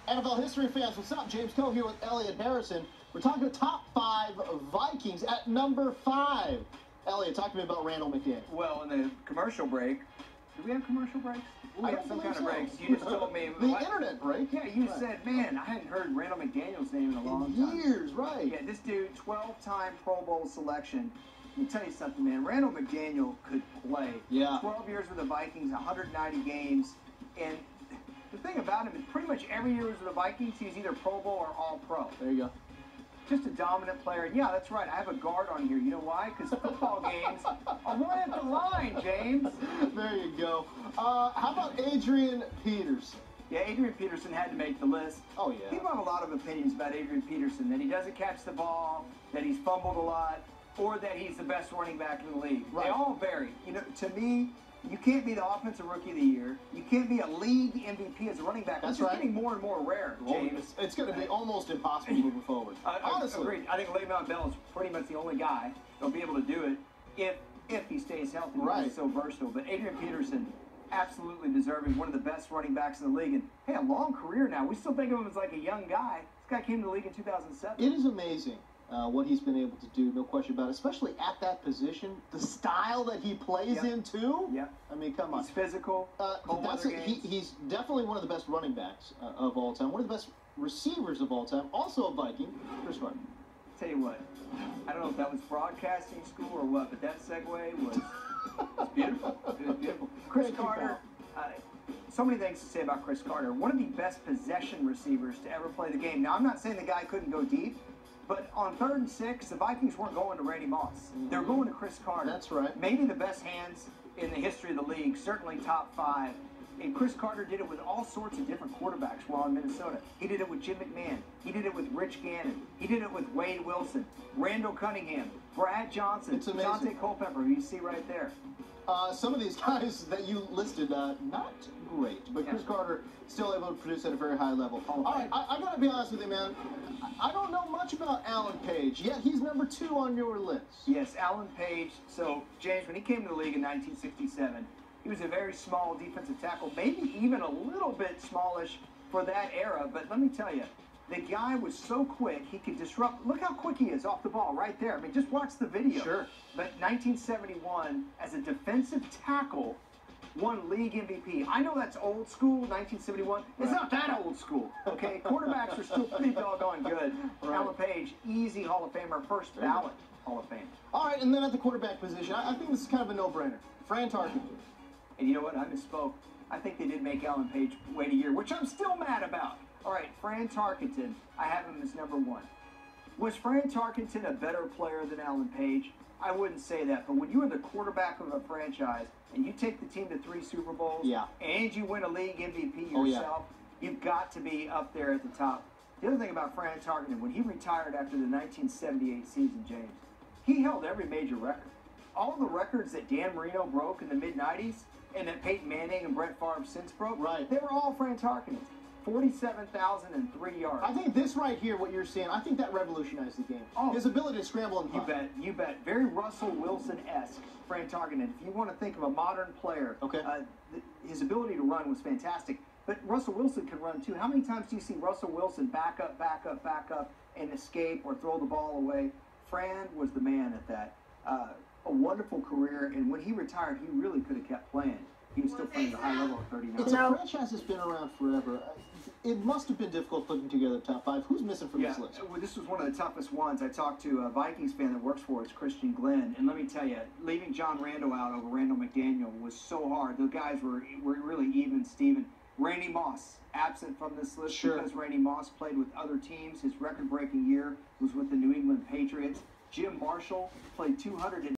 NFL history fans, what's up? James Coe here with Elliot Harrison. We're talking top 5 Vikings at number 5. Elliot, talk to me about Randall McDaniel. Well, in the commercial break, do we have commercial breaks? I got some kind so. of breaks. You just told me. The internet break? Yeah, you said, man, I hadn't heard Randall McDaniel's name in a long time. Years, right. Yeah, this dude, 12-time Pro Bowl selection. Let me tell you something, man. Randall McDaniel could play. Yeah. 12 years with the Vikings, 190 games. And the thing about him is pretty much every year he was with the Vikings, he was either Pro Bowl or All-Pro. There you go. Just a dominant player. And yeah, that's right. I have a guard on here. You know why? Because football games are right at the line, James. There you go. How about Adrian Peterson? Yeah, Adrian Peterson had to make the list. Oh, yeah. People have a lot of opinions about Adrian Peterson, that he doesn't catch the ball, that he's fumbled a lot, or that he's the best running back in the league. Right. They all vary. You know, to me, you can't be the offensive rookie of the year. You can't be a league MVP as a running back. That's It's right. getting more and more rare, James. It's going to be almost impossible moving forward. Honestly. Agreed. I think Le'Veon Bell is pretty much the only guy that'll be able to do it if he stays healthy. Right. He's so versatile. But Adrian Peterson, absolutely deserving, one of the best running backs in the league. And, hey, a long career now. We still think of him as like a young guy. This guy came to the league in 2007. It is amazing what he's been able to do, no question about it, especially at that position. The style that he plays in, too. Yeah. I mean, come on. He's physical. He's definitely one of the best running backs of all time, one of the best receivers of all time, also a Viking, Cris Carter. Tell you what, I don't know if that was broadcasting school or what, but that segue was beautiful. It was beautiful. Cris Carter, so many things to say about Cris Carter. One of the best possession receivers to ever play the game. Now, I'm not saying the guy couldn't go deep, but on 3rd and 6, the Vikings weren't going to Randy Moss. They were going to Cris Carter. That's right. Maybe the best hands in the history of the league, certainly top 5. And Cris Carter did it with all sorts of different quarterbacks while in Minnesota. He did it with Jim McMahon. He did it with Rich Gannon. He did it with Wade Wilson, Randall Cunningham, Brad Johnson, It's amazing. Dante Culpepper, who you see right there. Some of these guys that you listed, not great, but Cris Carter still able to produce at a very high level. All right, I got to be honest with you, man. I don't know much about Alan Page, yet he's number 2 on your list. Yes, Alan Page. So, James, when he came to the league in 1967, he was a very small defensive tackle, maybe even a little bit smallish for that era. But let me tell you, the guy was so quick, he could disrupt. Look how quick he is off the ball right there. I mean, just watch the video. Sure. But 1971, as a defensive tackle, won league MVP. I know that's old school, 1971. It's not that old school, okay? Quarterbacks are still pretty doggone good. Right. Alan Page, easy Hall of Famer, first ballot Hall of Fame. All right, and then at the quarterback position, I think this is kind of a no-brainer. Fran Tarkenton. And you know what? I misspoke. I think they did make Alan Page wait a year, which I'm still mad about. All right, Fran Tarkenton, I have him as number 1. Was Fran Tarkenton a better player than Alan Page? I wouldn't say that. But when you are the quarterback of a franchise and you take the team to 3 Super Bowls and you win a league MVP yourself, you've got to be up there at the top. The other thing about Fran Tarkenton, when he retired after the 1978 season, James, he held every major record. All the records that Dan Marino broke in the mid-90s and that Peyton Manning and Brett Favre since broke, they were all Fran Tarkenton's. 47,003 yards. I think this right here, what you're saying, I think that revolutionized the game. Oh, his ability to scramble and punt. You bet. Very Russell Wilson-esque, Fran Tarkenton. If you want to think of a modern player, his ability to run was fantastic. But Russell Wilson could run too. How many times do you see Russell Wilson back up, and escape or throw the ball away? Fran was the man at that. A wonderful career, and when he retired, he really could have kept playing. He was still playing at a high level at 39. It's a franchise that's been around forever. It must have been difficult putting together the top 5. Who's missing from this list? Well, this was one of the toughest ones. I talked to a Vikings fan that works for us, Christian Glenn, and let me tell you, leaving John Randall out over Randall McDaniel was so hard. The guys were really even, Steven. Randy Moss, absent from this list because Randy Moss played with other teams. His record-breaking year was with the New England Patriots. Jim Marshall played 200